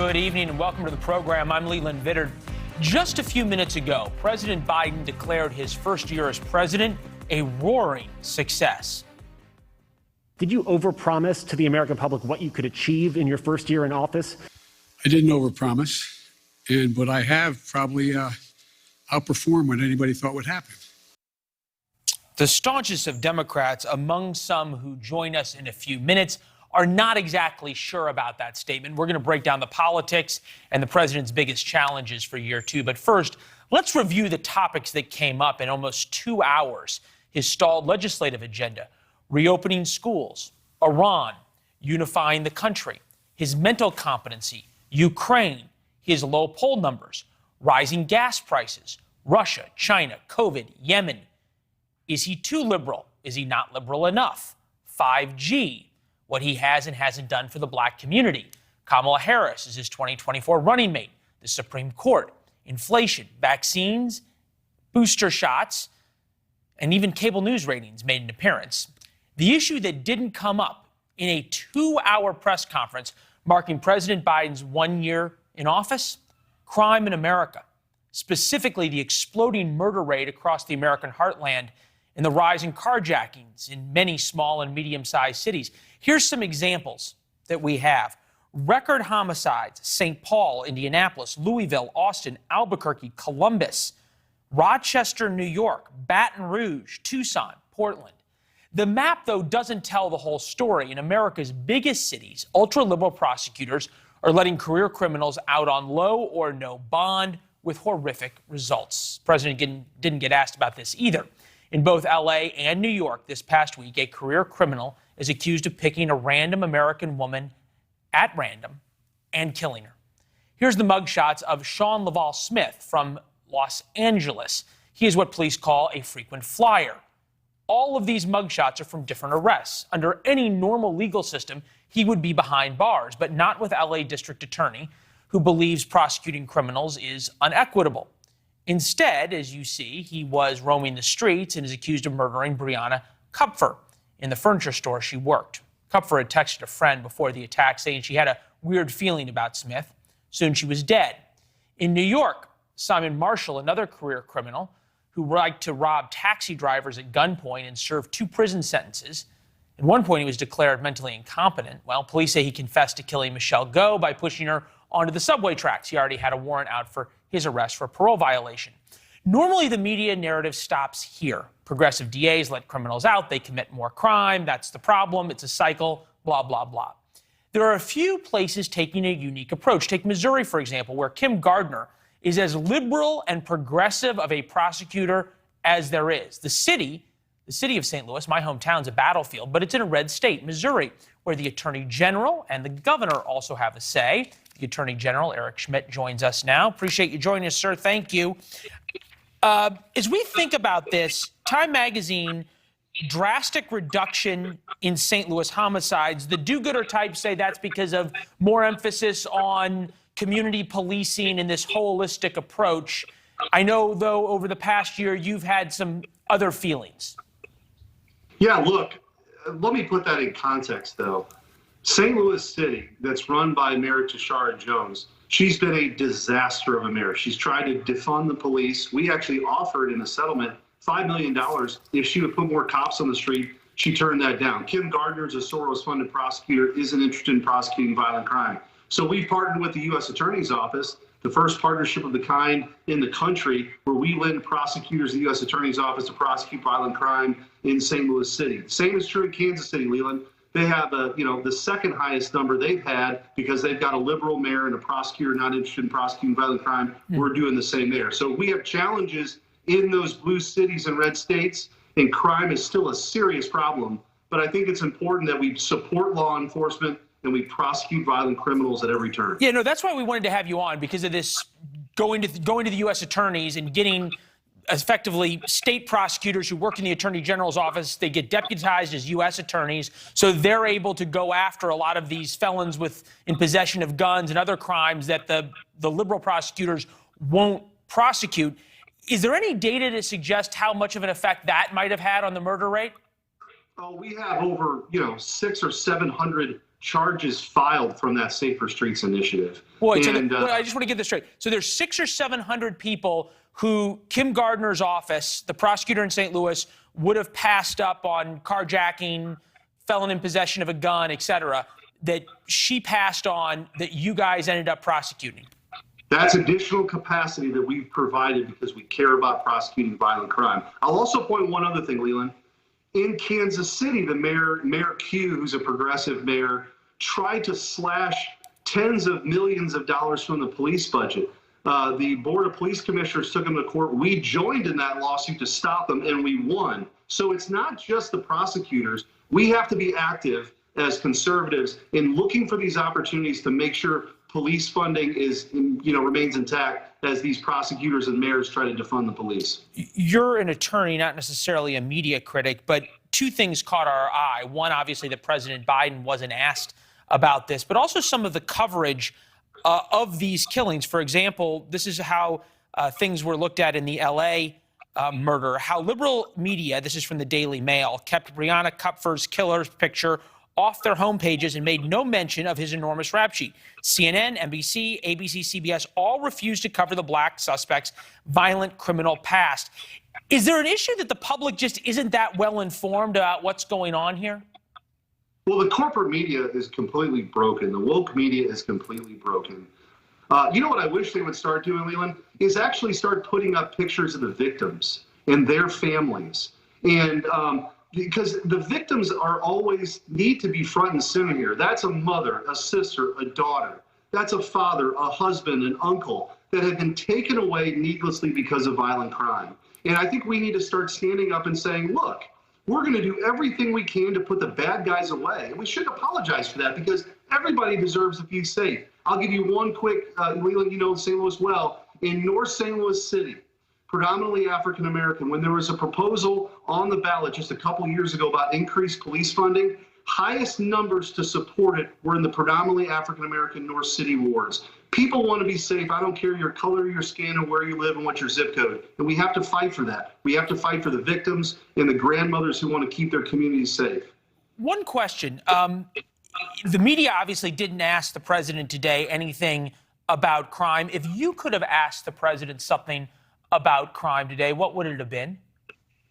Good evening and welcome to the program. I'm Leland Vittert. Just a few minutes ago, President Biden declared his first year as president a roaring success. Did you overpromise to the American public what you could achieve in your first year in office? I didn't overpromise, but I have probably outperformed what anybody thought would happen. The staunchest of Democrats, among some who join us in a few minutes, are not exactly sure about that statement. We're going to break down the politics and the president's biggest challenges for year two. But first, let's review the topics that came up in almost 2 hours. His stalled legislative agenda, reopening schools, Iran, unifying the country, his mental competency, Ukraine, his low poll numbers, rising gas prices, Russia, China, COVID, Yemen. Is he too liberal? Is he not liberal enough? 5G, what he has and hasn't done for the black community. Kamala Harris is his 2024 running mate. The Supreme Court, inflation, vaccines, booster shots, and even cable news ratings made an appearance. The issue that didn't come up in a 2-hour press conference marking President Biden's 1 year in office, crime in America, specifically the exploding murder rate across the American heartland and the rise in carjackings in many small and medium-sized cities. Here's some examples that we have. Record homicides, St. Paul, Indianapolis, Louisville, Austin, Albuquerque, Columbus, Rochester, New York, Baton Rouge, Tucson, Portland. The map, though, doesn't tell the whole story. In America's biggest cities, ultra-liberal prosecutors are letting career criminals out on low or no bond with horrific results. The president didn't get asked about this either. In both L.A. and New York this past week, a career criminal is accused of picking a random American woman at random and killing her. Here's the mugshots of Sean Laval Smith from Los Angeles. He is what police call a frequent flyer. All of these mugshots are from different arrests. Under any normal legal system, he would be behind bars, but not with L.A. District Attorney, who believes prosecuting criminals is unequitable. Instead, as you see, he was roaming the streets and is accused of murdering Brianna Kupfer in the furniture store she worked. Kupfer had texted a friend before the attack saying she had a weird feeling about Smith. Soon she was dead. In New York, Simon Marshall, another career criminal who liked to rob taxi drivers at gunpoint and served 2 prison sentences. At one point, he was declared mentally incompetent. Well, police say he confessed to killing Michelle Go by pushing her onto the subway tracks. He already had a warrant out for his arrest for parole violation. Normally, the media narrative stops here. Progressive DAs let criminals out. They commit more crime. That's the problem. It's a cycle, blah, blah, blah. There are a few places taking a unique approach. Take Missouri, for example, where Kim Gardner is as liberal and progressive of a prosecutor as there is. The city of St. Louis, my hometown, is a battlefield, but it's in a red state, Missouri, where the Attorney General and the governor also have a say. The Attorney General, Eric Schmidt, joins us now. Appreciate you joining us, sir. Thank you. As we think about this, Time Magazine, drastic reduction in St. Louis homicides. The do-gooder types say that's because of more emphasis on community policing and this holistic approach. I know, though, over the past year, you've had some other feelings. Yeah, look, let me put that in context, though. St. Louis City, that's run by Mayor Tashara Jones, she's been a disaster of a mayor. She's tried to defund the police. We actually offered in a settlement $5 million if she would put more cops on the street. She turned that down. Kim Gardner is a Soros-funded prosecutor, isn't interested in prosecuting violent crime. So we partnered with the U.S. Attorney's Office, the first partnership of the kind in the country, where we lend prosecutors, the U.S. Attorney's Office, to prosecute violent crime in St. Louis City. Same is true in Kansas City, Leland. They have the second highest number they've had because they've got a liberal mayor and a prosecutor not interested in prosecuting violent crime. We're doing the same there. So we have challenges in those blue cities and red states, and crime is still a serious problem. But I think it's important that we support law enforcement and we prosecute violent criminals at every turn. Yeah, no, that's why we wanted to have you on, because of this going to the U.S. attorneys and getting effectively state prosecutors who work in the Attorney General's office. They get deputized as U.S. attorneys, so they're able to go after a lot of these felons in possession of guns and other crimes that the liberal prosecutors won't prosecute. Is there any data to suggest how much of an effect that might have had on the murder rate? Oh, we have over 600 or 700 charges filed from that Safer Streets initiative. Boy, I just want to get this straight. So there's 600 or 700 people who Kim Gardner's office, the prosecutor in St. Louis, would have passed up on carjacking, felon in possession of a gun, et cetera, that she passed on that you guys ended up prosecuting. That's additional capacity that we've provided because we care about prosecuting violent crime. I'll also point one other thing, Leland. In Kansas City, the Mayor Q, who's a progressive mayor, tried to slash tens of millions of dollars from the police budget. The Board of Police Commissioners took him to court. We joined in that lawsuit to stop them, and we won. So it's not just the prosecutors. We have to be active as conservatives in looking for these opportunities to make sure police funding remains intact as these prosecutors and mayors try to defund the police. You're an attorney, not necessarily a media critic, but two things caught our eye. One, obviously, that President Biden wasn't asked about this, but also some of the coverage of these killings. For example, this is how things were looked at in the L.A. Murder, how liberal media, this is from the Daily Mail, kept Breonna Kupfer's killer's picture off their homepages and made no mention of his enormous rap sheet. CNN, NBC, ABC, CBS all refused to cover the black suspect's violent criminal past. Is there an issue that the public just isn't that well informed about what's going on here? Well, the corporate media is completely broken. The woke media is completely broken. You know what I wish they would start doing, Leland, is actually start putting up pictures of the victims and their families. And because the victims are always need to be front and center here. That's a mother, a sister, a daughter. That's a father, a husband, an uncle that have been taken away needlessly because of violent crime. And I think we need to start standing up and saying, look, we're going to do everything we can to put the bad guys away. And we should apologize for that because everybody deserves to be safe. I'll give you one quick, Leland, you know St. Louis well. In North St. Louis City, predominantly African American, when there was a proposal on the ballot just a couple years ago about increased police funding, highest numbers to support it were in the predominantly African American North City wards. People want to be safe. I don't care your color, your skin, or where you live and what your zip code. And we have to fight for that. We have to fight for the victims and the grandmothers who want to keep their communities safe. One question. The media obviously didn't ask the president today anything about crime. If you could have asked the president something about crime today, what would it have been?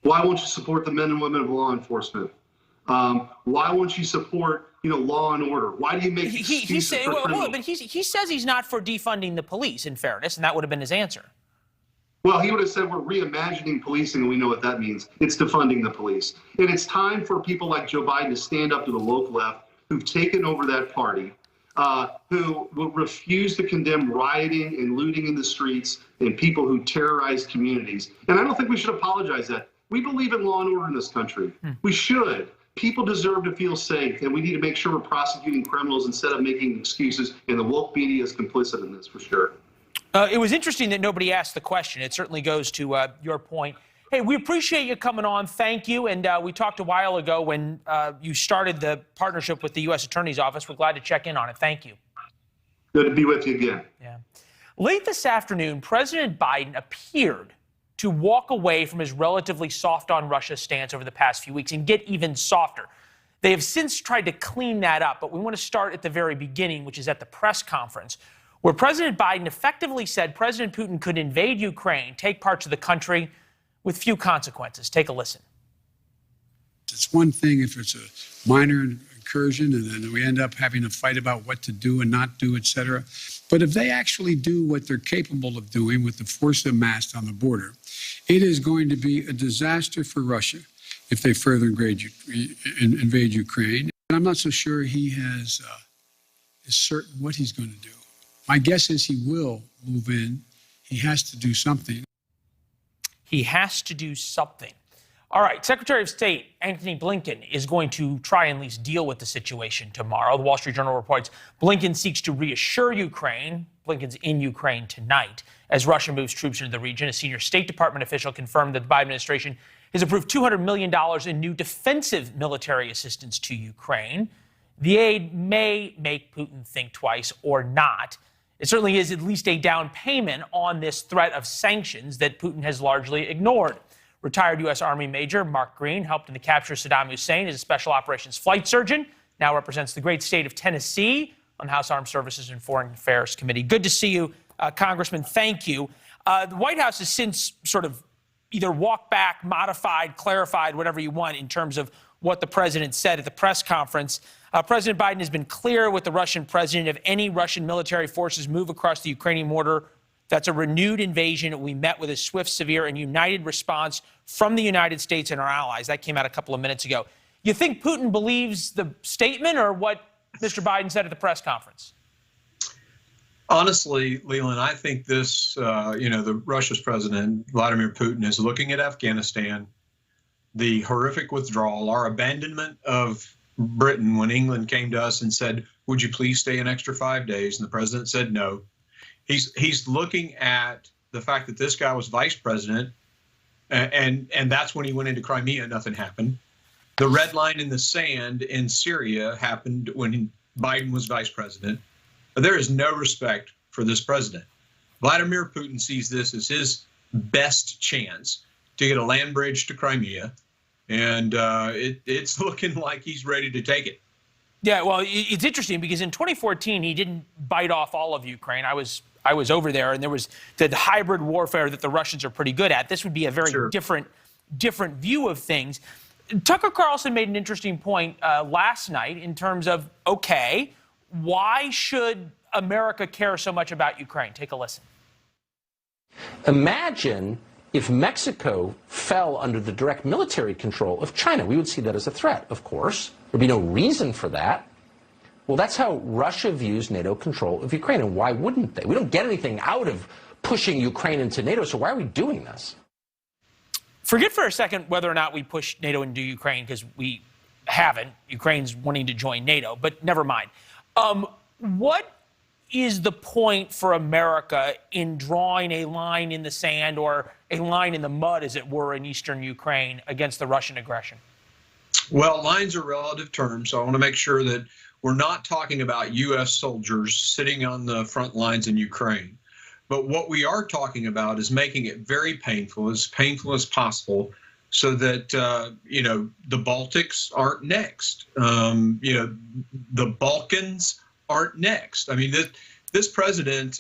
Why won't you support the men and women of law enforcement? Why won't you support, law and order? Why do you make excuses for criminals? But he says he's not for defunding the police, in fairness, and that would have been his answer. Well, he would have said we're reimagining policing, and we know what that means. It's defunding the police. And it's time for people like Joe Biden to stand up to the woke left who've taken over that party, who will refuse to condemn rioting and looting in the streets and people who terrorize communities. And I don't think we should apologize that. We believe in law and order in this country. We should. People deserve to feel safe, and we need to make sure we're prosecuting criminals instead of making excuses, and the woke media is complicit in this for sure. It was interesting that nobody asked the question. It certainly goes to your point. Hey, we appreciate you coming on. Thank you. And we talked a while ago when you started the partnership with the U.S. Attorney's Office. We're glad to check in on it. Thank you. Good to be with you again. Yeah. Late this afternoon, President Biden appeared to walk away from his relatively soft on Russia stance over the past few weeks and get even softer. They have since tried to clean that up, but we want to start at the very beginning, which is at the press conference, where President Biden effectively said President Putin could invade Ukraine, take parts of the country with few consequences. Take a listen. It's one thing if it's a minor incursion and then we end up having a fight about what to do and not do, et cetera. But if they actually do what they're capable of doing with the force amassed on the border, it is going to be a disaster for Russia if they further invade Ukraine. And I'm not so sure he is certain what he's going to do. My guess is he will move in. He has to do something. He has to do something. All right, Secretary of State Antony Blinken is going to try and at least deal with the situation tomorrow. The Wall Street Journal reports Blinken seeks to reassure Ukraine. Blinken's in Ukraine tonight as Russia moves troops into the region. A senior State Department official confirmed that the Biden administration has approved $200 million in new defensive military assistance to Ukraine. The aid may make Putin think twice or not. It certainly is at least a down payment on this threat of sanctions that Putin has largely ignored. Retired U.S. Army Major Mark Green helped in the capture of Saddam Hussein as a special operations flight surgeon. now represents the great state of Tennessee on House Armed Services and Foreign Affairs Committee. Good to see you, Congressman. Thank you. The White House has since sort of either walked back, modified, clarified, whatever you want, in terms of what the president said at the press conference. President Biden has been clear with the Russian president: if any Russian military forces move across the Ukrainian border, that's a renewed invasion. We met with a swift, severe, and united response from the United States and our allies. That came out a couple of minutes ago. You think Putin believes the statement or what Mr. Biden said at the press conference? Honestly, Leland, I think this, the Russia's president, Vladimir Putin, is looking at Afghanistan, the horrific withdrawal, our abandonment of Britain when England came to us and said, would you please stay an extra 5 days? And the president said no. He's looking at the fact that this guy was vice president, and that's when he went into Crimea, nothing happened. The red line in the sand in Syria happened when Biden was vice president. But there is no respect for this president. Vladimir Putin sees this as his best chance to get a land bridge to Crimea, and it's looking like he's ready to take it. Yeah, well, it's interesting because in 2014, he didn't bite off all of Ukraine. I was over there, and there was the hybrid warfare that the Russians are pretty good at. This would be a very different view of things. Tucker Carlson made an interesting point last night in terms of, okay, why should America care so much about Ukraine? Take a listen. Imagine if Mexico fell under the direct military control of China. We would see that as a threat, of course. There'd be no reason for that. Well, that's how Russia views NATO control of Ukraine, and why wouldn't they? We don't get anything out of pushing Ukraine into NATO, so why are we doing this? Forget for a second whether or not we push NATO into Ukraine, because we haven't. Ukraine's wanting to join NATO, but never mind. What is the point for America in drawing a line in the sand or a line in the mud, as it were, in eastern Ukraine against the Russian aggression? Well, lines are relative terms, so I want to make sure that we're not talking about U.S. soldiers sitting on the front lines in Ukraine. But what we are talking about is making it very painful as possible, so that, the Baltics aren't next. The Balkans aren't next. I mean, this president,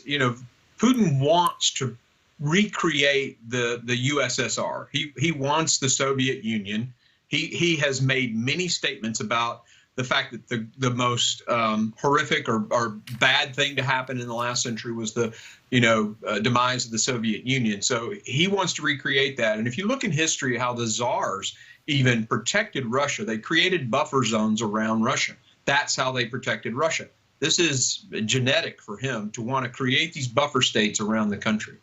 Putin wants to recreate the USSR. He wants the Soviet Union. He has made many statements about the fact that the most horrific or bad thing to happen in the last century was the demise of the Soviet Union. So he wants to recreate that. And if you look in history how the czars even protected Russia, they created buffer zones around Russia. That's how they protected Russia. This is genetic for him to want to create these buffer states around the country.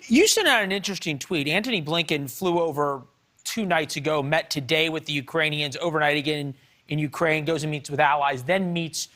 You sent out an interesting tweet. Antony Blinken flew over 2 nights ago, met today with the Ukrainians, overnight again in Ukraine, goes and meets with allies, then meets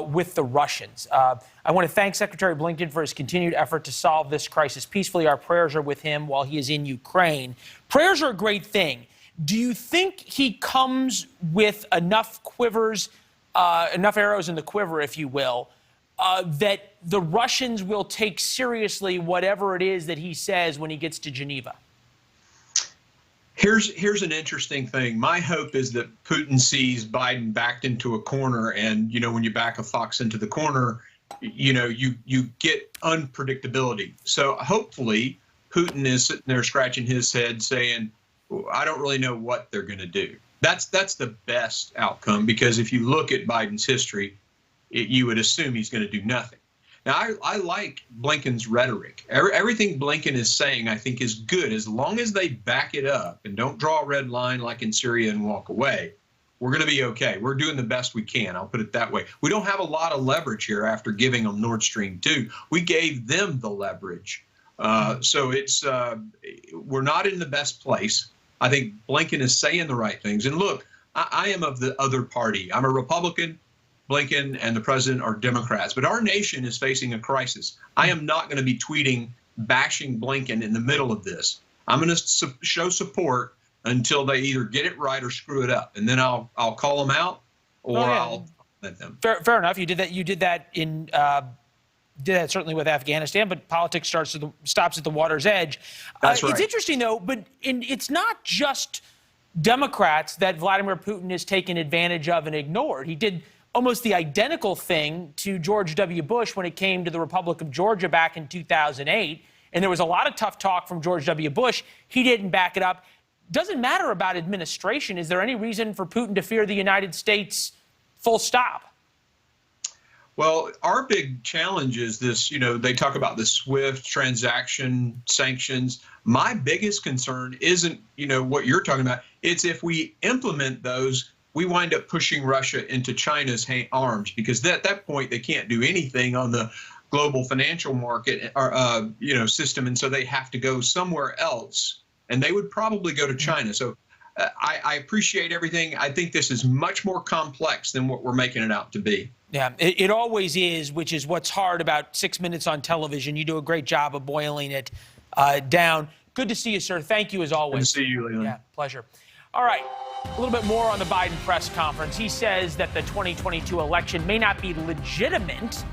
with the Russians. I want to thank Secretary Blinken for his continued effort to solve this crisis peacefully. Our prayers are with him while he is in Ukraine. Prayers are a great thing. Do you think he comes with enough quivers, enough arrows in the quiver, if you will, that the Russians will take seriously whatever it is that he says when he gets to Geneva? Here's an interesting thing. My hope is that Putin sees Biden backed into a corner, and when you back a fox into the corner, you get unpredictability. So hopefully Putin is sitting there scratching his head saying, I don't really know what they're going to do. That's the best outcome, because if you look at Biden's history, you would assume he's going to do nothing. Now, I like Blinken's rhetoric. Everything Blinken is saying, I think, is good, as long as they back it up and don't draw a red line like in Syria and walk away. We're going to be okay. We're doing the best we can. I'll put it that way. We don't have a lot of leverage here after giving them Nord Stream 2. We gave them the leverage. So we're not in the best place. I think Blinken is saying the right things. And look, I am of the other party. I'm a Republican. Blinken and the president are Democrats, but our nation is facing a crisis. I am not going to be tweeting bashing Blinken in the middle of this. I'm going to show support until they either get it right or screw it up, and then I'll call them out or I'll let them. Fair enough. You did that. You did that certainly with Afghanistan, but politics stops at the water's edge. That's right. It's interesting though, but it's not just Democrats that Vladimir Putin has taken advantage of and ignored. He did almost the identical thing to George W. Bush when it came to the Republic of Georgia back in 2008. And there was a lot of tough talk from George W. Bush. He didn't back it up. Doesn't matter about administration. Is there any reason for Putin to fear the United States, full stop? Well, our big challenge is this, they talk about the SWIFT transaction sanctions. My biggest concern isn't, what you're talking about. It's if we implement those, we wind up pushing Russia into China's arms, because at that point, they can't do anything on the global financial market or, system. And so they have to go somewhere else, and they would probably go to China. So I appreciate everything. I think this is much more complex than what we're making it out to be. Yeah, it always is, which is what's hard about 6 minutes on television. You do a great job of boiling it down. Good to see you, sir. Thank you as always. Good to see you, Leland. Yeah, pleasure. All right, a little bit more on the Biden press conference. He says that the 2022 election may not be legitimate.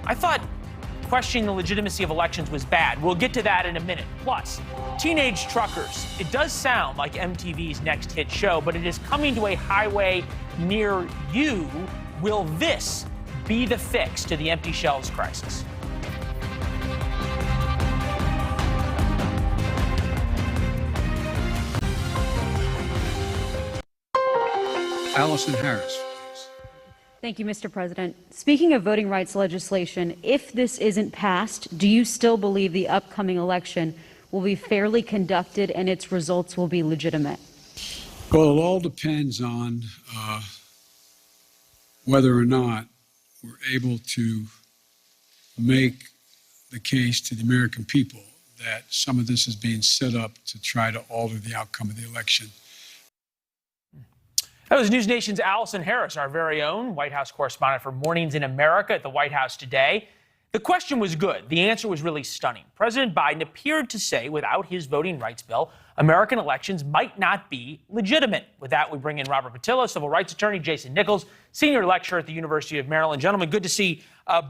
I thought questioning the legitimacy of elections was bad. We'll get to that in a minute. Plus, teenage truckers. It does sound like MTV's next hit show, but it is coming to a highway near you. Will this be the fix to the empty shelves crisis? Allison Harris. Thank you, Mr. President. Speaking of voting rights legislation, if this isn't passed, do you still believe the upcoming election will be fairly conducted and its results will be legitimate? Well, it all depends on whether or not we're able to make the case to the American people that some of this is being set up to try to alter the outcome of the election. That was NewsNation's Allison Harris, our very own White House correspondent for Mornings in America at the White House today. The question was good. The answer was really stunning. President Biden appeared to say, without his voting rights bill, American elections might not be legitimate. With that, we bring in Robert Patillo, civil rights attorney, Jason Nichols, senior lecturer at the University of Maryland. Gentlemen, good to see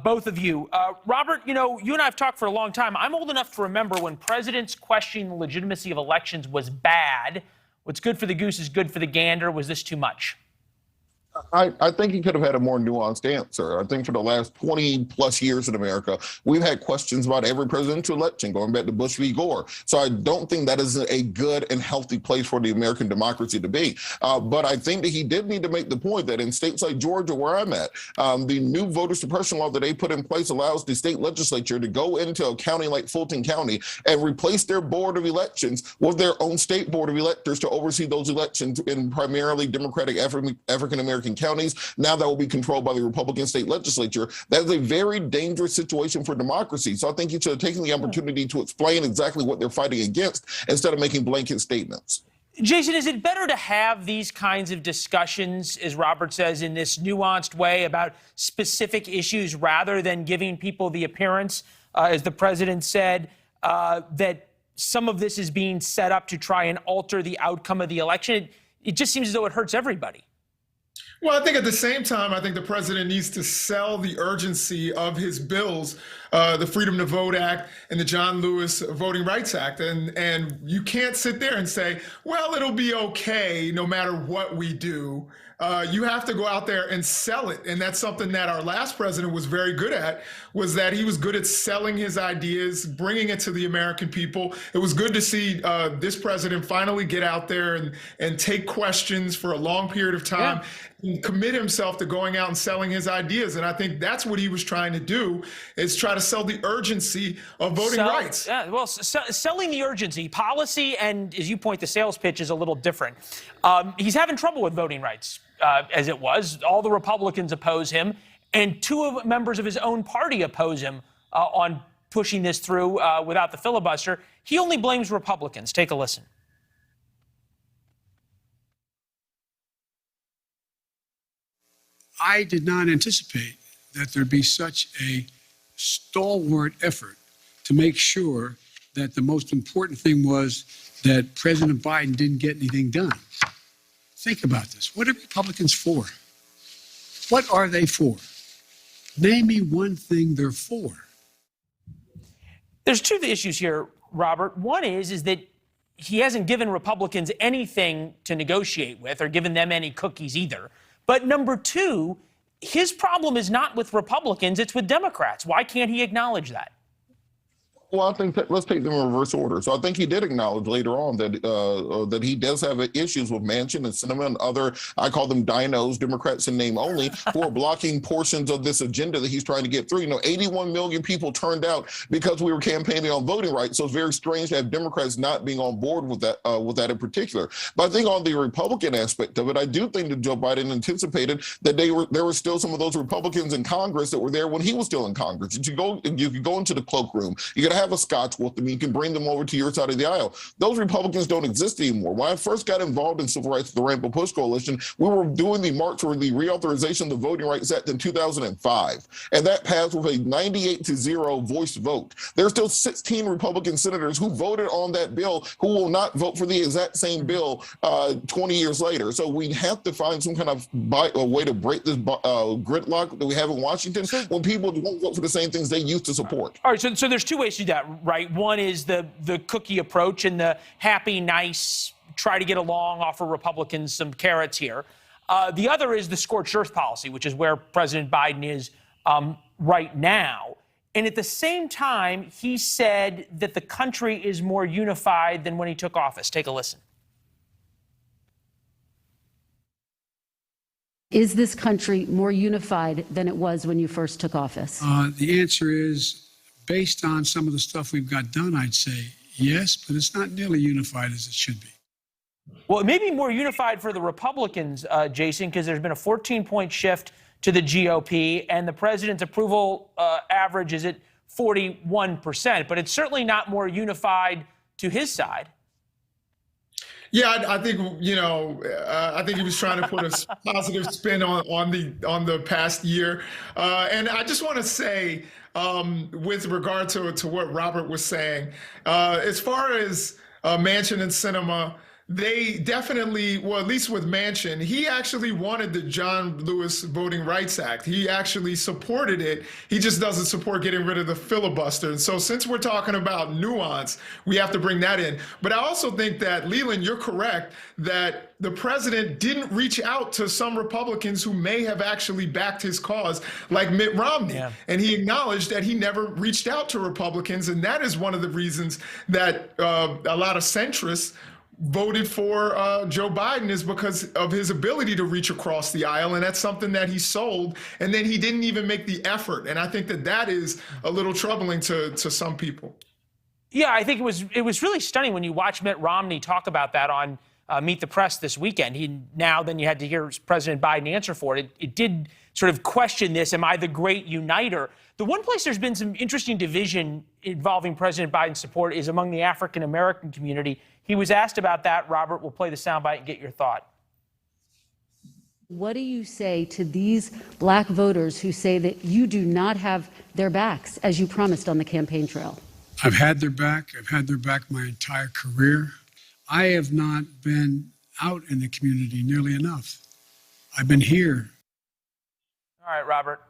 both of you. Robert, you and I have talked for a long time. I'm old enough to remember when presidents questioning the legitimacy of elections was bad. What's good for the goose is good for the gander. Was this too much? I think he could have had a more nuanced answer. I think for the last 20 plus years in America, we've had questions about every presidential election, going back to Bush v. Gore. So I don't think that is a good and healthy place for the American democracy to be. But I think that he did need to make the point that in states like Georgia, where I'm at, the new voter suppression law that they put in place allows the state legislature to go into a county like Fulton County and replace their board of elections with their own state board of electors to oversee those elections in primarily Democratic African-American counties. Now that will be controlled by the Republican state legislature. That is a very dangerous situation for democracy. So I think he should have taken the opportunity to explain exactly what they're fighting against instead of making blanket statements. Jason, is it better to have these kinds of discussions, as Robert says, in this nuanced way about specific issues rather than giving people the appearance, as the president said, that some of this is being set up to try and alter the outcome of the election? It just seems as though it hurts everybody. Well, I think at the same time, I think the president needs to sell the urgency of his bills, the Freedom to Vote Act and the John Lewis Voting Rights Act. And you can't sit there and say, well, it'll be okay no matter what we do. You have to go out there and sell it. And that's something that our last president was very good at, was that he was good at selling his ideas, bringing it to the American people. It was good to see this president finally get out there and take questions for a long period of time. And commit himself to going out and selling his ideas. And I think that's what he was trying to do, is try to sell the urgency of voting rights. Yeah, well, selling the urgency, policy, and as you point, the sales pitch is a little different. He's having trouble with voting rights, as it was. All the Republicans oppose him, and two members of his own party oppose him on pushing this through without the filibuster. He only blames Republicans. Take a listen. I did not anticipate that there'd be such a stalwart effort to make sure that the most important thing was that President Biden didn't get anything done. Think about this. What are Republicans for? What are they for? Name me one thing they're for. There's two issues here, Robert. One is that he hasn't given Republicans anything to negotiate with or given them any cookies either. But number two, his problem is not with Republicans, it's with Democrats. Why can't he acknowledge that? Well, I think that, let's take them in reverse order. So I think he did acknowledge later on that he does have issues with Manchin and Sinema and other, I call them dinos, Democrats in name only, who are blocking portions of this agenda that he's trying to get through. 81 million people turned out because we were campaigning on voting rights. So it's very strange to have Democrats not being on board with that in particular. But I think on the Republican aspect of it, I do think that Joe Biden anticipated that there were still some of those Republicans in Congress that were there when he was still in Congress. You could go into the cloakroom. You could have a scotch with them. You can bring them over to your side of the aisle. Those Republicans don't exist anymore. When I first got involved in civil rights, the Rainbow Push Coalition, we were doing the march for the reauthorization of the Voting Rights Act in 2005. And that passed with a 98-0 voice vote. There's still 16 Republican senators who voted on that bill who will not vote for the exact same bill 20 years later. So we have to find some kind of way to break this gridlock that we have in Washington when people won't vote for the same things they used to support. All right, so there's two ways to do that, right? One is the cookie approach and the happy, nice, try to get along, offer Republicans some carrots here. The other is the scorched earth policy, which is where President Biden is right now. And at the same time, he said that the country is more unified than when he took office. Take a listen. Is this country more unified than it was when you first took office? The answer is, based on some of the stuff we've got done, I'd say yes, but it's not nearly unified as it should be. Well, it may be more unified for the Republicans, Jason, because there's been a 14-point shift to the GOP, and the president's approval average is at 41%, but it's certainly not more unified to his side. Yeah, I think I think he was trying to put a positive spin on the past year, and I just want to say, with regard to what Robert was saying, as far as Manchin and Sinema, they definitely, well, at least with Manchin, he actually wanted the John Lewis Voting Rights Act. He actually supported it. He just doesn't support getting rid of the filibuster. And so since we're talking about nuance, we have to bring that in. But I also think that, Leland, you're correct that the president didn't reach out to some Republicans who may have actually backed his cause, like Mitt Romney. Yeah. And he acknowledged that he never reached out to Republicans. And that is one of the reasons that a lot of centrists voted for Joe Biden, is because of his ability to reach across the aisle. And that's something that he sold. And then he didn't even make the effort. And I think that is a little troubling to some people. Yeah, I think it was really stunning when you watch Mitt Romney talk about that on Meet the Press this weekend. Then you had to hear President Biden answer for it. It did sort of question this, am I the great uniter? The one place there's been some interesting division involving President Biden's support is among the African-American community. He was asked about that. Robert, we'll play the soundbite and get your thought. What do you say to these black voters who say that you do not have their backs, as you promised on the campaign trail? I've had their back. I've had their back my entire career. I have not been out in the community nearly enough. I've been here. All right, Robert.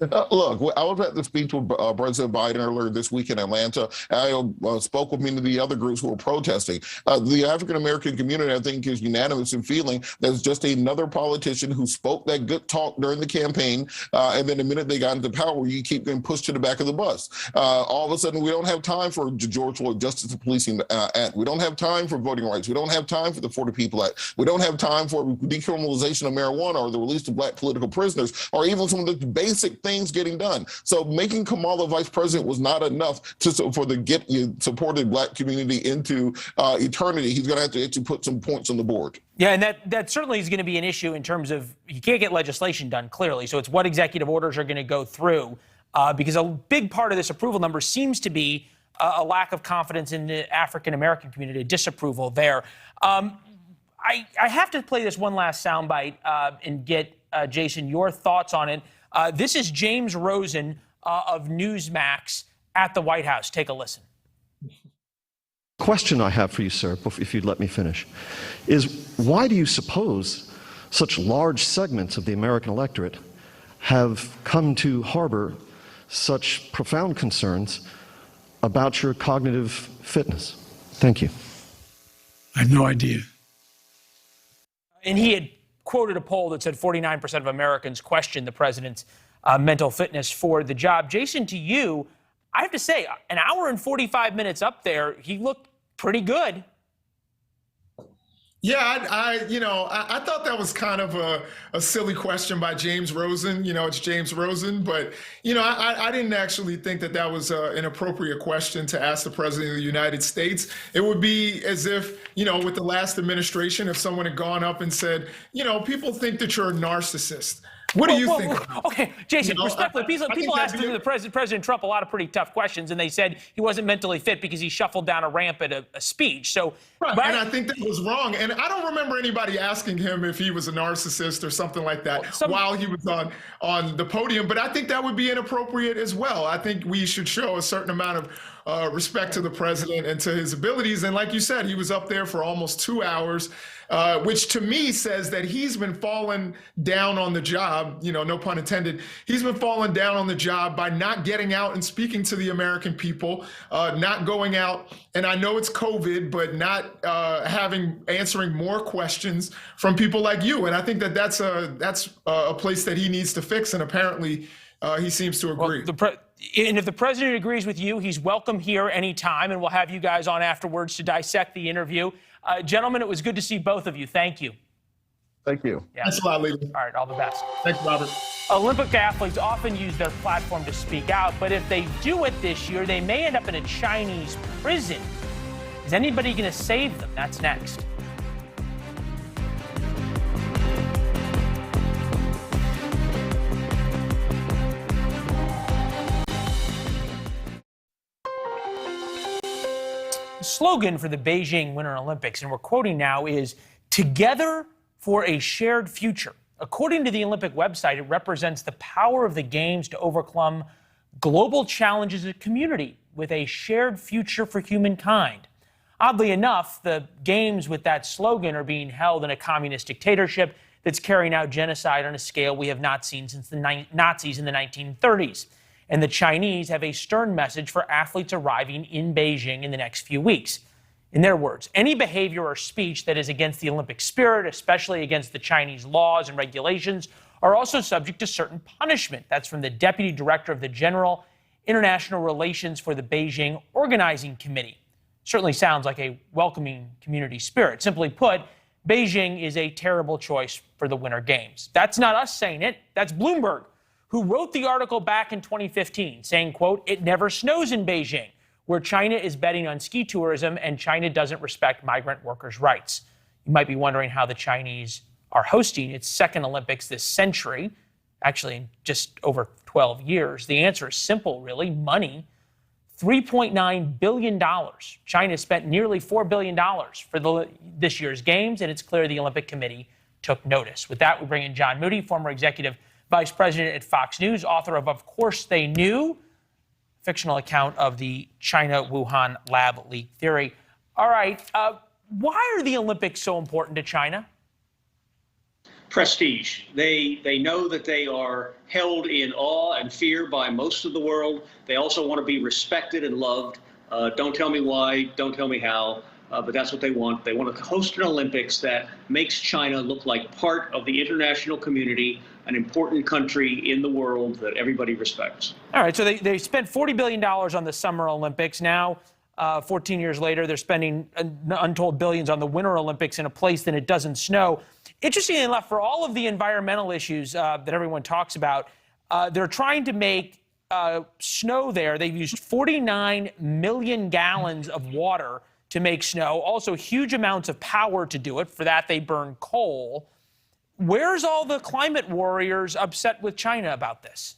Look, I was at the speech with President Biden earlier this week in Atlanta. I spoke with many of the other groups who were protesting. The African-American community, I think, is unanimous in feeling there's just another politician who spoke that good talk during the campaign, and then the minute they got into power, you keep getting pushed to the back of the bus. All of a sudden, we don't have time for George Floyd Justice and Policing Act. We don't have time for voting rights. We don't have time for the 40 People Act. We don't have time for decriminalization of marijuana or the release of black political prisoners, or even some of the basic things getting done. So making Kamala vice president was not enough for the supported black community into eternity. He's going to have to actually put some points on the board. Yeah, and that certainly is going to be an issue in terms of you can't get legislation done clearly. So it's what executive orders are going to go through, because a big part of this approval number seems to be a lack of confidence in the African-American community, disapproval there. I have to play this one last soundbite and get, Jason, your thoughts on it. This is James Rosen of Newsmax at the White House. Take a listen. Question I have for you, sir, if you'd let me finish, is why do you suppose such large segments of the American electorate have come to harbor such profound concerns about your cognitive fitness? Thank you. I have no idea. And he had quoted a poll that said 49% of Americans question the president's mental fitness for the job. Jason, to you, I have to say, an hour and 45 minutes up there, he looked pretty good. Yeah, I thought that was kind of a silly question by James Rosen. It's James Rosen, but I didn't actually think that was an appropriate question to ask the president of the United States. It would be as if, with the last administration, if someone had gone up and said, people think that you're a narcissist. What do you think? Okay, Jason, respectfully, people asked President Trump a lot of pretty tough questions, and they said he wasn't mentally fit because he shuffled down a ramp at a speech. So, right, and I think that was wrong. And I don't remember anybody asking him if he was a narcissist or something like that while he was on the podium. But I think that would be inappropriate as well. I think we should show a certain amount of respect to the president and to his abilities. And like you said, he was up there for almost 2 hours, which to me says that he's been falling down on the job, no pun intended. He's been falling down on the job by not getting out and speaking to the American people, not going out. And I know it's COVID, but not answering more questions from people like you. And I think that's a place that he needs to fix. And apparently he seems to agree. And if the president agrees with you, he's welcome here anytime, and we'll have you guys on afterwards to dissect the interview. Gentlemen, it was good to see both of you. Thank you. Thank you. Yeah. Thanks a lot, Leland. All right, all the best. Thanks, Robert. Olympic athletes often use their platform to speak out, but if they do it this year, they may end up in a Chinese prison. Is anybody going to save them? That's next. The slogan for the Beijing Winter Olympics, and we're quoting now, is "Together for a Shared Future." According to the Olympic website, it represents the power of the Games to overcome global challenges as a community with a shared future for humankind. Oddly enough, the Games with that slogan are being held in a communist dictatorship that's carrying out genocide on a scale we have not seen since the Nazis in the 1930s. And the Chinese have a stern message for athletes arriving in Beijing in the next few weeks. In their words, any behavior or speech that is against the Olympic spirit, especially against the Chinese laws and regulations, are also subject to certain punishment. That's from the Deputy Director of the General International Relations for the Beijing Organizing Committee. Certainly sounds like a welcoming community spirit. Simply put, Beijing is a terrible choice for the Winter Games. That's not us saying it. That's Bloomberg, who wrote the article back in 2015 saying, quote, "It never snows in Beijing, where China is betting on ski tourism and China doesn't respect migrant workers' rights." You might be wondering how the Chinese are hosting its second Olympics this century, actually in just over 12 years. The answer is simple, really: money. $3.9 billion. China spent nearly $4 billion for this year's Games, and it's clear the Olympic Committee took notice. With that, we bring in John Moody, former executive vice president at Fox News, author of Course They Knew, fictional account of the China Wuhan lab leak theory. All right, why are the Olympics so important to China? Prestige. They know that they are held in awe and fear by most of the world. They also want to be respected and loved. Don't tell me why, don't tell me how, but that's what they want. They want to host an Olympics that makes China look like part of the international community, an important country in the world that everybody respects. All right, so they spent $40 billion on the Summer Olympics. Now, 14 years later, they're spending untold billions on the Winter Olympics in a place that it doesn't snow. Interestingly enough, for all of the environmental issues that everyone talks about, they're trying to make snow there. They've used 49 million gallons of water to make snow, also huge amounts of power to do it. For that, they burn coal. Where's all the climate warriors upset with China about this?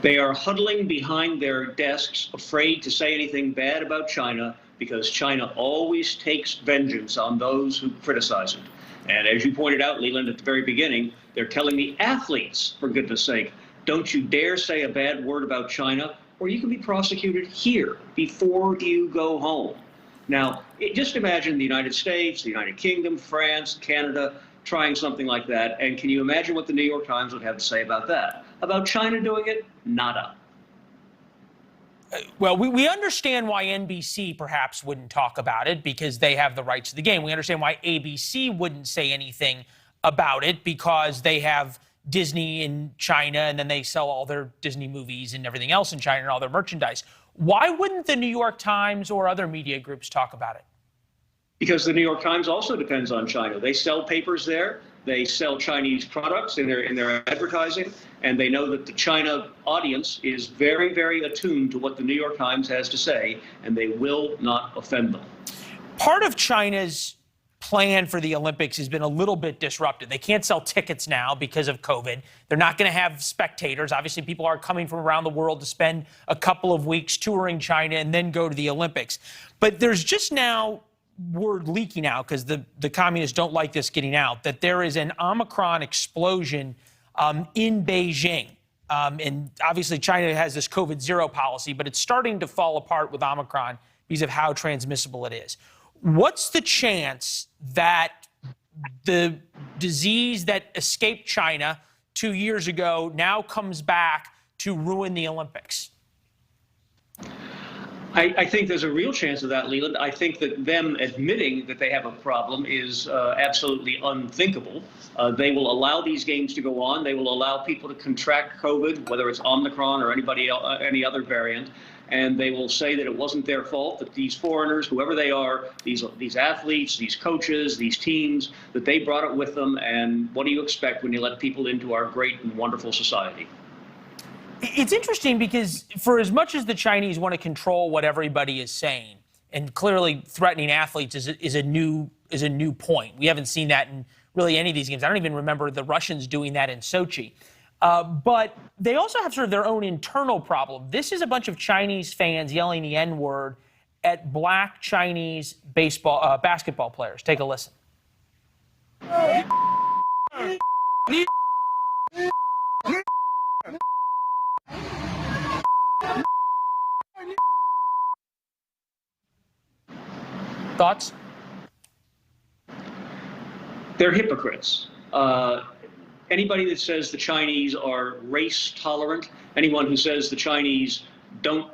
They are huddling behind their desks, afraid to say anything bad about China, because China always takes vengeance on those who criticize it. And as you pointed out, Leland, at the very beginning, they're telling the athletes, for goodness sake, don't you dare say a bad word about China, or you can be prosecuted here before you go home. Now, just imagine the United States, the United Kingdom, France, Canada, trying something like that. And can you imagine what the New York Times would have to say about that? About China doing it? Nada. Well, we understand why NBC perhaps wouldn't talk about it because they have the rights to the game. We understand why ABC wouldn't say anything about it because they have Disney in China and then they sell all their Disney movies and everything else in China and all their merchandise. Why wouldn't the New York Times or other media groups talk about it? Because the New York Times also depends on China. They sell papers there. They sell Chinese products in their advertising, and they know that the China audience is very, very attuned to what the New York Times has to say, and they will not offend them. Part of China's plan for the Olympics has been a little bit disrupted. They can't sell tickets now because of COVID. They're not going to have spectators. Obviously, people are coming from around the world to spend a couple of weeks touring China and then go to the Olympics. But there's just now word leaking out, because the communists don't like this getting out, that there is an Omicron explosion in Beijing. And obviously China has this COVID-0 policy, but it's starting to fall apart with Omicron because of how transmissible it is. What's the chance that the disease that escaped China 2 years ago now comes back to ruin the Olympics? I think there's a real chance of that, Leland. I think that them admitting that they have a problem is absolutely unthinkable. They will allow these games to go on. They will allow people to contract COVID, whether it's Omicron or any other variant, and they will say that it wasn't their fault, that these foreigners, whoever they are, these athletes, these coaches, these teams, that they brought it with them. And what do you expect when you let people into our great and wonderful society? It's interesting because for as much as the Chinese want to control what everybody is saying, and clearly threatening athletes is a new point. We haven't seen that in really any of these games. I don't even remember the Russians doing that in Sochi. But they also have sort of their own internal problem. This is a bunch of Chinese fans yelling the N-word at black Chinese basketball players. Take a listen. Thoughts? They're hypocrites. Anybody that says the Chinese are race tolerant, anyone who says the Chinese don't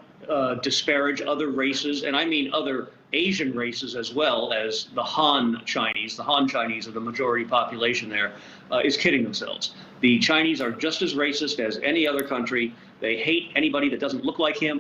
disparage other races, and I mean other Asian races as well as the Han Chinese are the majority population there, is kidding themselves. The Chinese are just as racist as any other country. They hate anybody that doesn't look like them,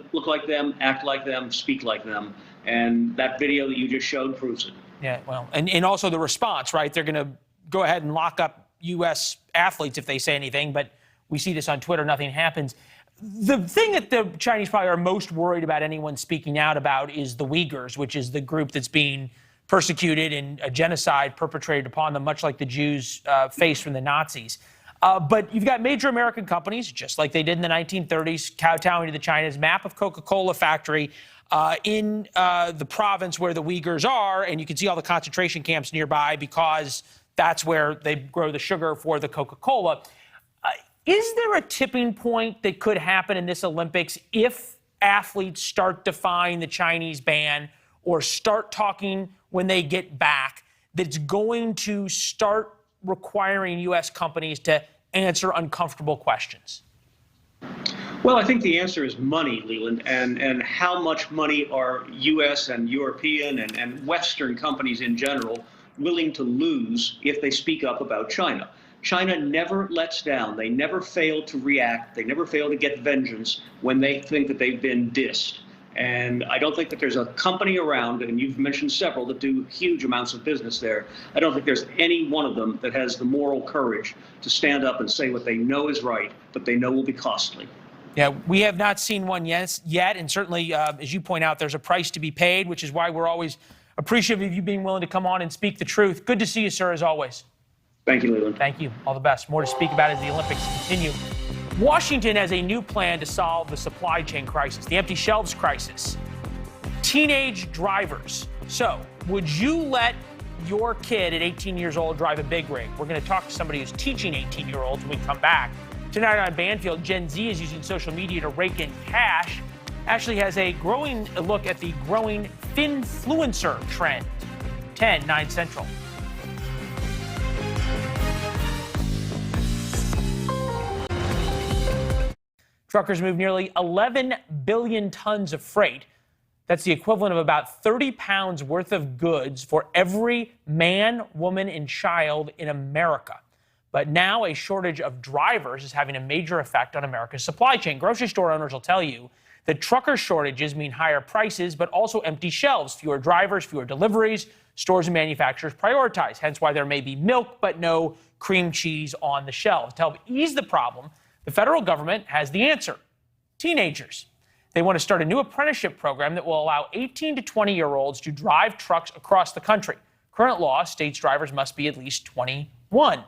act like them, speak like them. And that video that you just showed proves it. Yeah, well, and also the response, right? They're going to go ahead and lock up U.S. athletes if they say anything, but we see this on Twitter, nothing happens. The thing that the Chinese probably are most worried about anyone speaking out about is the Uyghurs, which is the group that's being persecuted and a genocide perpetrated upon them, much like the Jews faced from the Nazis. But you've got major American companies, just like they did in the 1930s, kowtowing to the China's map of Coca-Cola factory in the province where the Uyghurs are, and you can see all the concentration camps nearby because that's where they grow the sugar for the Coca-Cola. Is there a tipping point that could happen in this Olympics if athletes start defying the Chinese ban or start talking when they get back that's going to start requiring U.S. companies to answer uncomfortable questions? Well, I think the answer is money, Leland, and how much money are U.S. and European and Western companies in general willing to lose if they speak up about China. China never lets down. They never fail to react. They never fail to get vengeance when they think that they've been dissed. And I don't think that there's a company around, and you've mentioned several that do huge amounts of business there. I don't think there's any one of them that has the moral courage to stand up and say what they know is right, but they know will be costly. Yeah, we have not seen one yet, and certainly, as you point out, there's a price to be paid, which is why we're always appreciative of you being willing to come on and speak the truth. Good to see you, sir, as always. Thank you, Leland. Thank you. All the best. More to speak about as the Olympics continue. Washington has a new plan to solve the supply chain crisis, the empty shelves crisis. Teenage drivers. So, would you let your kid at 18 years old drive a big rig? We're going to talk to somebody who's teaching 18-year-olds when we come back. Tonight on Banfield, Gen Z is using social media to rake in cash. Ashley has a growing look at the growing finfluencer trend. 10/9 Central. Truckers move nearly 11 billion tons of freight. That's the equivalent of about 30 pounds worth of goods for every man, woman, and child in America. But now a shortage of drivers is having a major effect on America's supply chain. Grocery store owners will tell you that trucker shortages mean higher prices, but also empty shelves, fewer drivers, fewer deliveries. Stores and manufacturers prioritize, hence why there may be milk but no cream cheese on the shelves. To help ease the problem, the federal government has the answer: teenagers. They want to start a new apprenticeship program that will allow 18 to 20-year-olds to drive trucks across the country. Current law states drivers must be at least 21.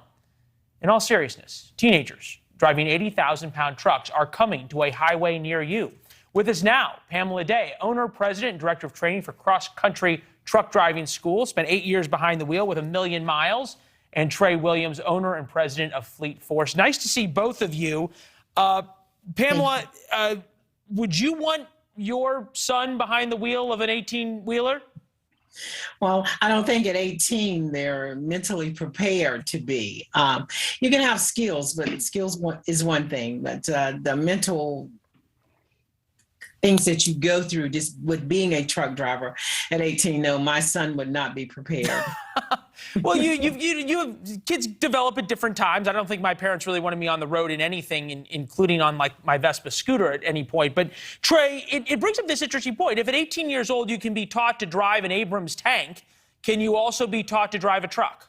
In all seriousness, teenagers driving 80,000-pound trucks are coming to a highway near you. With us now, Pamela Day, owner, president, and director of training for Cross Country Truck Driving School, spent 8 years behind the wheel with 1 million miles, and Trey Williams, owner and president of Fleet Force. Nice to see both of you. Pamela, would you want your son behind the wheel of an 18-wheeler? Well, I don't think at 18 they're mentally prepared to be. You can have skills, but skills is one thing. But the mental things that you go through just with being a truck driver at 18, no, my son would not be prepared. Well, you have kids develop at different times. I don't think my parents really wanted me on the road in anything, including on like my Vespa scooter at any point. But Trey, it brings up this interesting point. If at 18 years old you can be taught to drive an Abrams tank, can you also be taught to drive a truck?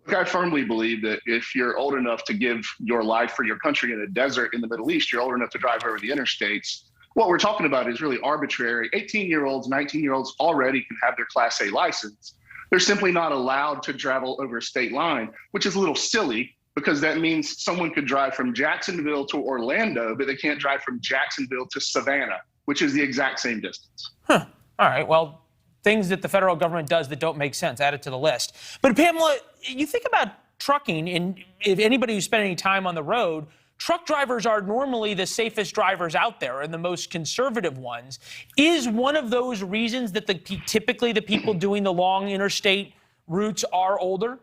Look, I firmly believe that if you're old enough to give your life for your country in a desert in the Middle East, you're old enough to drive over the interstates. What we're talking about is really arbitrary. 18-year-olds, 19-year-olds already can have their Class A license. They're simply not allowed to travel over a state line, which is a little silly because that means someone could drive from Jacksonville to Orlando, but they can't drive from Jacksonville to Savannah, which is the exact same distance. Huh. All right. Well, things that the federal government does that don't make sense, add it to the list. But Pamela, you think about trucking, and if anybody who's spent any time on the road, truck drivers are normally the safest drivers out there and the most conservative ones. Is one of those reasons that typically the people doing the long interstate routes are older?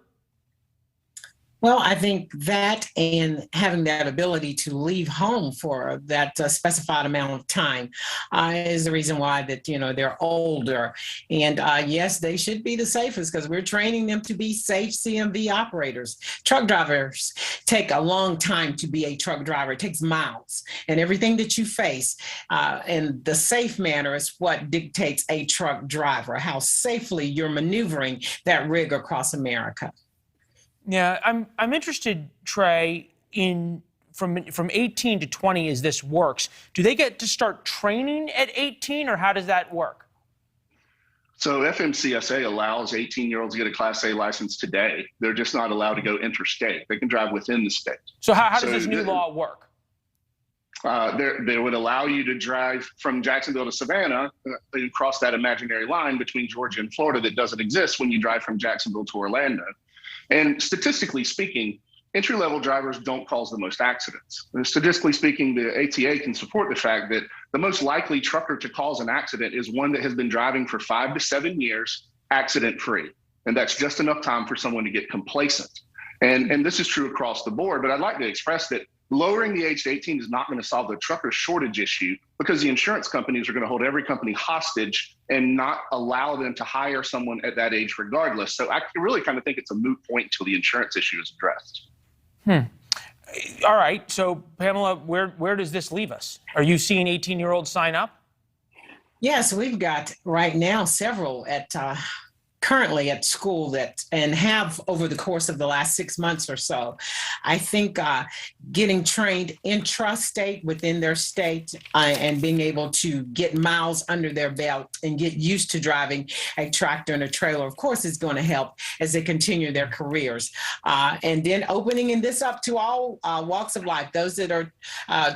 Well, I think that and having that ability to leave home for that specified amount of time is the reason why that, they're older. And yes, they should be the safest because we're training them to be safe CMV operators. Truck drivers take a long time to be a truck driver. It takes miles and everything that you face. And the safe manner is what dictates a truck driver, how safely you're maneuvering that rig across America. Yeah, I'm interested, Trey, in from 18 to 20 as this works. Do they get to start training at 18, or how does that work? So FMCSA allows 18-year-olds to get a Class A license today. They're just not allowed to go interstate. They can drive within the state. So how does this new law work? They would allow you to drive from Jacksonville to Savannah and cross that imaginary line between Georgia and Florida that doesn't exist when you drive from Jacksonville to Orlando. And statistically speaking, entry-level drivers don't cause the most accidents. And statistically speaking, the ATA can support the fact that the most likely trucker to cause an accident is one that has been driving for 5 to 7 years, accident-free. And that's just enough time for someone to get complacent. And this is true across the board, but I'd like to express that lowering the age to 18 is not going to solve the trucker shortage issue because the insurance companies are going to hold every company hostage and not allow them to hire someone at that age regardless. So I really kind of think it's a moot point until the insurance issue is addressed. All right. So, Pamela, where does this leave us? Are you seeing 18-year-olds sign up? Yes, we've got right now several at currently at school and have over the course of the last 6 months or so. I think getting trained intrastate within their state and being able to get miles under their belt and get used to driving a tractor and a trailer, of course, is going to help as they continue their careers. And then opening this up to all walks of life, those that are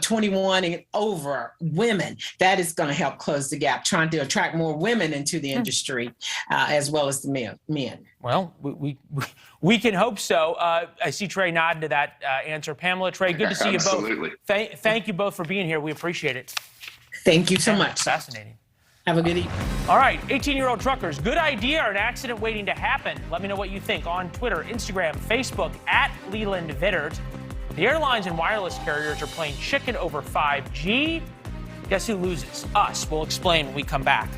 21 and over, women, that is going to help close the gap, trying to attract more women into the industry as well as the men. Well, we can hope so. I see Trey nodding to that answer. Pamela, Trey, good to see you both. Absolutely. Thank you both for being here. We appreciate it. Thank you so much. Fascinating. Have a good evening. All right, 18-year-old truckers, good idea or an accident waiting to happen? Let me know what you think on Twitter, Instagram, Facebook, at Leland Vittert. The airlines and wireless carriers are playing chicken over 5G. Guess who loses? Us. We'll explain when we come back.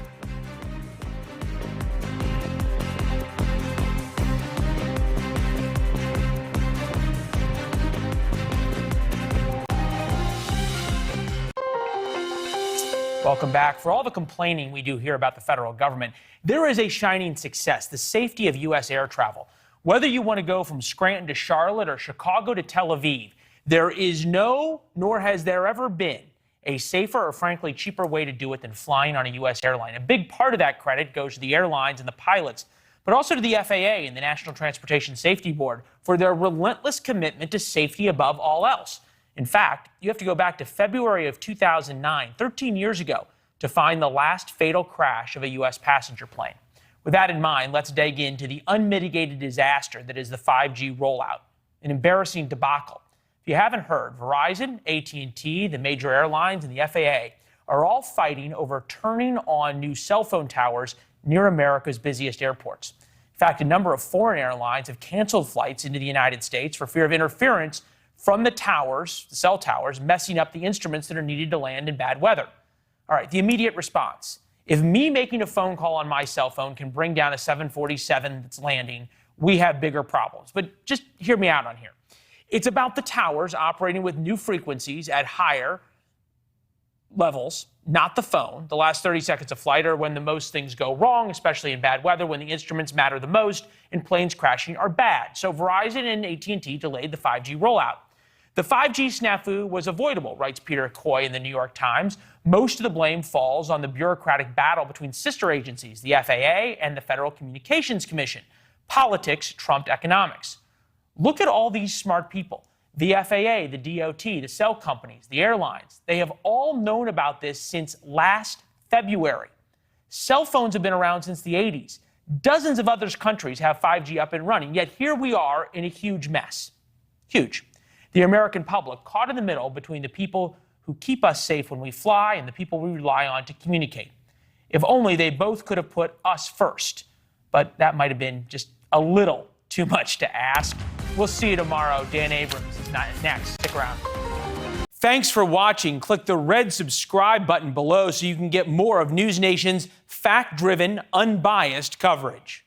Welcome back. For all the complaining we do here about the federal government, there is a shining success, the safety of U.S. air travel. Whether you want to go from Scranton to Charlotte or Chicago to Tel Aviv, there is no, nor has there ever been, a safer or frankly cheaper way to do it than flying on a U.S. airline. A big part of that credit goes to the airlines and the pilots, but also to the FAA and the National Transportation Safety Board for their relentless commitment to safety above all else. In fact, you have to go back to February of 2009, 13 years ago, to find the last fatal crash of a U.S. passenger plane. With that in mind, let's dig into the unmitigated disaster that is the 5G rollout, an embarrassing debacle. If you haven't heard, Verizon, AT&T, the major airlines, and the FAA are all fighting over turning on new cell phone towers near America's busiest airports. In fact, a number of foreign airlines have canceled flights into the United States for fear of interference from the towers, the cell towers, messing up the instruments that are needed to land in bad weather. All right, the immediate response. If me making a phone call on my cell phone can bring down a 747 that's landing, we have bigger problems. But just hear me out on here. It's about the towers operating with new frequencies at higher levels, not the phone. The last 30 seconds of flight are when the most things go wrong, especially in bad weather, when the instruments matter the most and planes crashing are bad. So Verizon and AT&T delayed the 5G rollout. The 5G snafu was avoidable, writes Peter Coy in the New York Times. Most of the blame falls on the bureaucratic battle between sister agencies, the FAA and the Federal Communications Commission. Politics trumped economics. Look at all these smart people. The FAA, the DOT, the cell companies, the airlines, they have all known about this since last February. Cell phones have been around since the 80s. Dozens of other countries have 5G up and running, yet here we are in a huge mess. Huge. The American public caught in the middle between the people who keep us safe when we fly and the people we rely on to communicate. If only they both could have put us first. But that might have been just a little too much to ask. We'll see you tomorrow. Dan Abrams is next. Stick around. Thanks for watching. Click the red subscribe button below so you can get more of NewsNation's fact-driven, unbiased coverage.